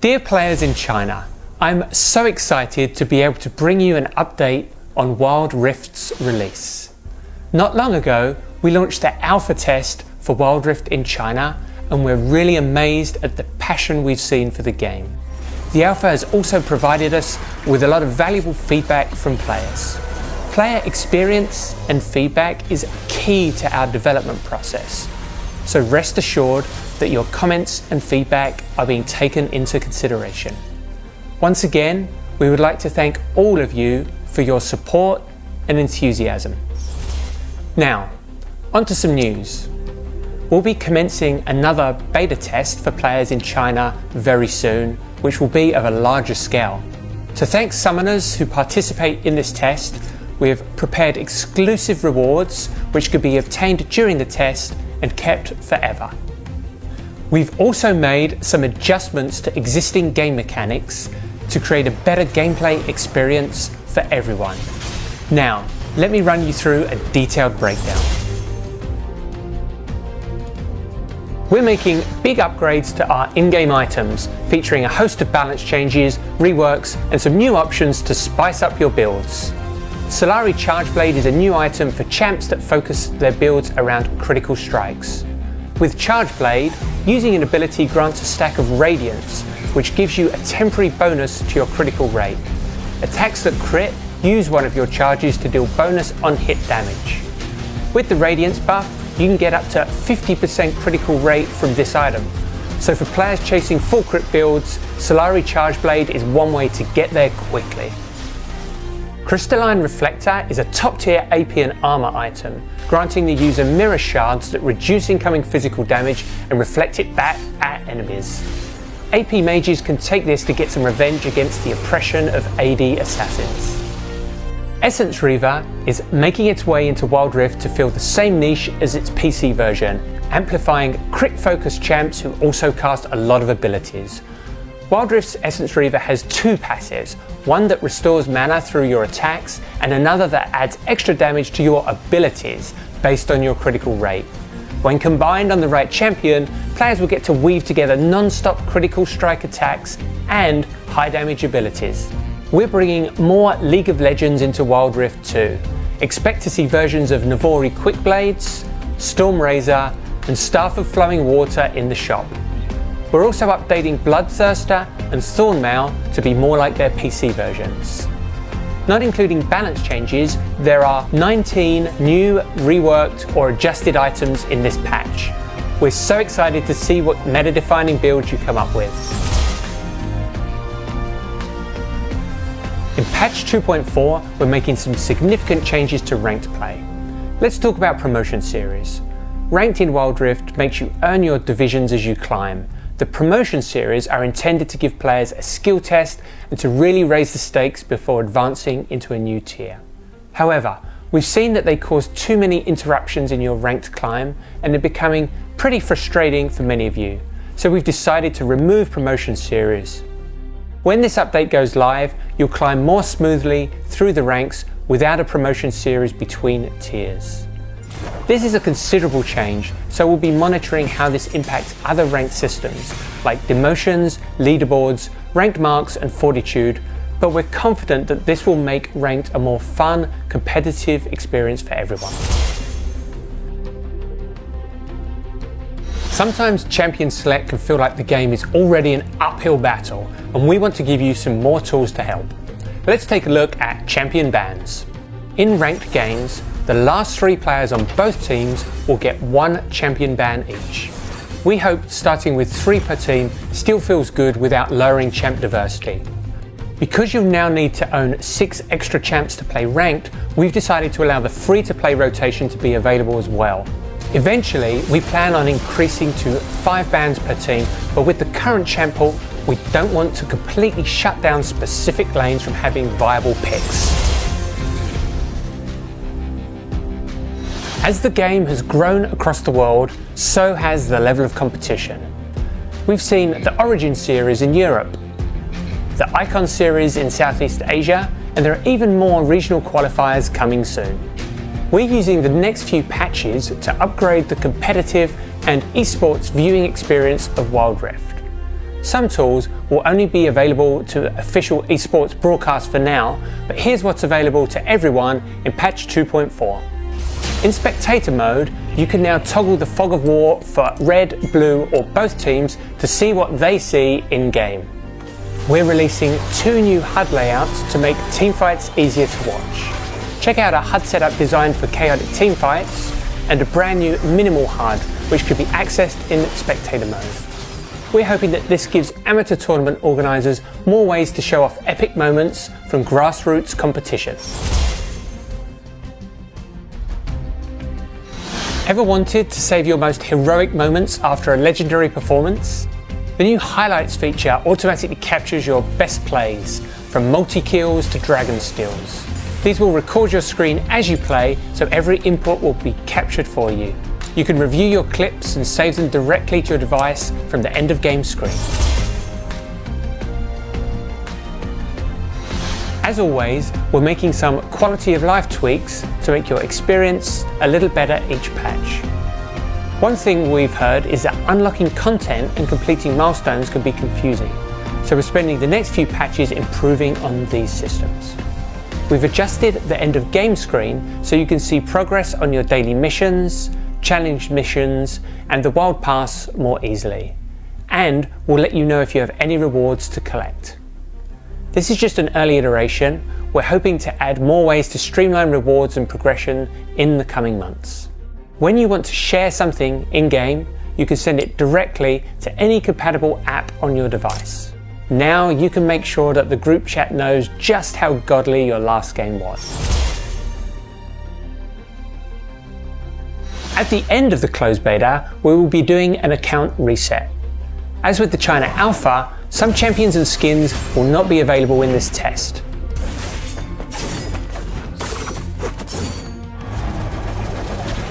Dear players in China, I'm so excited to be able to bring you an update on Wild Rift's release. Not long ago, we launched the alpha test for Wild Rift in China, and we're really amazed at the passion we've seen for the game. The alpha has also provided us with a lot of valuable feedback from players. Player experience and feedback is key to our development process, so rest assured that your comments and feedback are being taken into consideration. Once again, we would like to thank all of you for your support and enthusiasm. Now, onto some news. We'll be commencing another beta test for players in China very soon, which will be of a larger scale. To thank summoners who participate in this test, we have prepared exclusive rewards which could be obtained during the test and kept forever. We've also made some adjustments to existing game mechanics to create a better gameplay experience for everyone. Now, let me run you through a detailed breakdown. We're making big upgrades to our in-game items, featuring a host of balance changes, reworks, and some new options to spice up your builds. Solari Charge Blade is a new item for champs that focus their builds around critical strikes. With Charge Blade, using an ability grants a stack of Radiance, which gives you a temporary bonus to your critical rate. Attacks that crit use one of your charges to deal bonus on hit damage. With the Radiance buff, you can get up to 50% critical rate from this item. So for players chasing full crit builds, Solari Charge Blade is one way to get there quickly. Crystalline Reflector is a top-tier AP and armor item, granting the user mirror shards that reduce incoming physical damage and reflect it back at enemies. AP mages can take this to get some revenge against the oppression of AD assassins. Essence Reaver is making its way into Wild Rift to fill the same niche as its PC version, amplifying crit-focused champs who also cast a lot of abilities. Wild Rift's Essence Reaver has two passives, one that restores mana through your attacks and another that adds extra damage to your abilities based on your critical rate. When combined on the right champion, players will get to weave together non-stop critical strike attacks and high damage abilities. We're bringing more League of Legends into Wild Rift too. Expect to see versions of Navori Quickblades, Storm Razor, and Staff of Flowing Water in the shop. We're also updating Bloodthirster and Thornmail to be more like their PC versions. Not including balance changes, there are 19 new, reworked or adjusted items in this patch. We're so excited to see what meta-defining builds you come up with. In patch 2.4, we're making some significant changes to ranked play. Let's talk about promotion series. Ranked in Wild Rift makes you earn your divisions as you climb. The promotion series are intended to give players a skill test and to really raise the stakes before advancing into a new tier. However, we've seen that they cause too many interruptions in your ranked climb and they're becoming pretty frustrating for many of you. So we've decided to remove promotion series. When this update goes live, you'll climb more smoothly through the ranks without a promotion series between tiers. This is a considerable change, so we'll be monitoring how this impacts other ranked systems like demotions, leaderboards, ranked marks and fortitude, but we're confident that this will make ranked a more fun, competitive experience for everyone. Sometimes champion select can feel like the game is already an uphill battle, and we want to give you some more tools to help. Let's take a look at champion bans. In ranked games, the last 3 players on both teams will get 1 champion ban each. We hope starting with 3 per team still feels good without lowering champ diversity. Because you'll now need to own 6 extra champs to play ranked, we've decided to allow the free-to-play rotation to be available as well. Eventually, we plan on increasing to 5 bans per team, but with the current champ pool, we don't want to completely shut down specific lanes from having viable picks. As the game has grown across the world, so has the level of competition. We've seen the Origin series in Europe, the Icon series in Southeast Asia, and there are even more regional qualifiers coming soon. We're using the next few patches to upgrade the competitive and esports viewing experience of Wild Rift. Some tools will only be available to official esports broadcasts for now, but here's what's available to everyone in patch 2.4. In spectator mode, you can now toggle the fog of war for red, blue or both teams to see what they see in-game. We're releasing 2 new HUD layouts to make teamfights easier to watch. Check out a HUD setup designed for chaotic teamfights and a brand new minimal HUD which could be accessed in spectator mode. We're hoping that this gives amateur tournament organisers more ways to show off epic moments from grassroots competition. Ever wanted to save your most heroic moments after a legendary performance? The new highlights feature automatically captures your best plays, from multi-kills to dragon steals. These will record your screen as you play, so every input will be captured for you. You can review your clips and save them directly to your device from the end of game screen. As always, we're making some quality of life tweaks to make your experience a little better each patch. One thing we've heard is that unlocking content and completing milestones can be confusing, so we're spending the next few patches improving on these systems. We've adjusted the end of game screen so you can see progress on your daily missions, challenge missions, and the wild pass more easily. And we'll let you know if you have any rewards to collect. This is just an early iteration. We're hoping to add more ways to streamline rewards and progression in the coming months. When you want to share something in-game, you can send it directly to any compatible app on your device. Now you can make sure that the group chat knows just how godly your last game was. At the end of the closed beta, we will be doing an account reset. As with the China Alpha, some champions and skins will not be available in this test.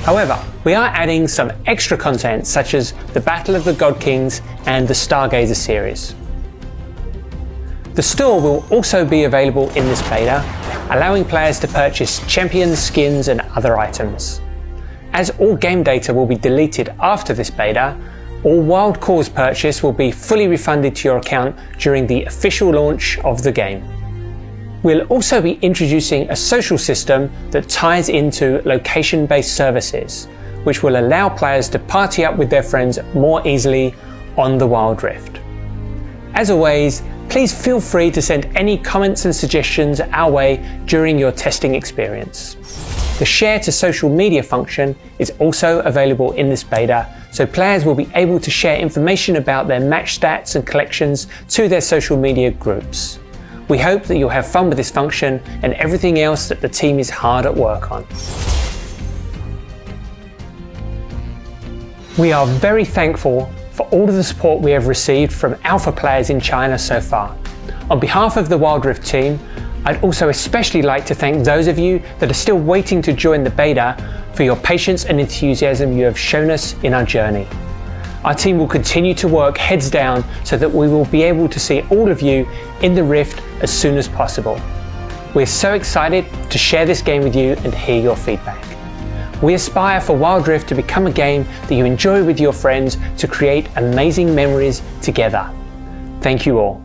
However, we are adding some extra content such as the Battle of the God Kings and the Stargazer series. The store will also be available in this beta, allowing players to purchase champions, skins and other items. As all game data will be deleted after this beta, all wild cause purchase will be fully refunded to your account during the official launch of the game. We'll also be introducing a social system that ties into location-based services, which will allow players to party up with their friends more easily on the Wild Rift. As always, please feel free to send any comments and suggestions our way during your testing experience. The share to social media function is also available in this beta, so players will be able to share information about their match stats and collections to their social media groups. We hope that you'll have fun with this function and everything else that the team is hard at work on. We are very thankful for all of the support we have received from alpha players in China so far. On behalf of the Wild Rift team, I'd also especially like to thank those of you that are still waiting to join the beta for your patience and enthusiasm you have shown us in our journey. Our team will continue to work heads down so that we will be able to see all of you in the Rift as soon as possible. We're so excited to share this game with you and hear your feedback. We aspire for Wild Rift to become a game that you enjoy with your friends to create amazing memories together. Thank you all.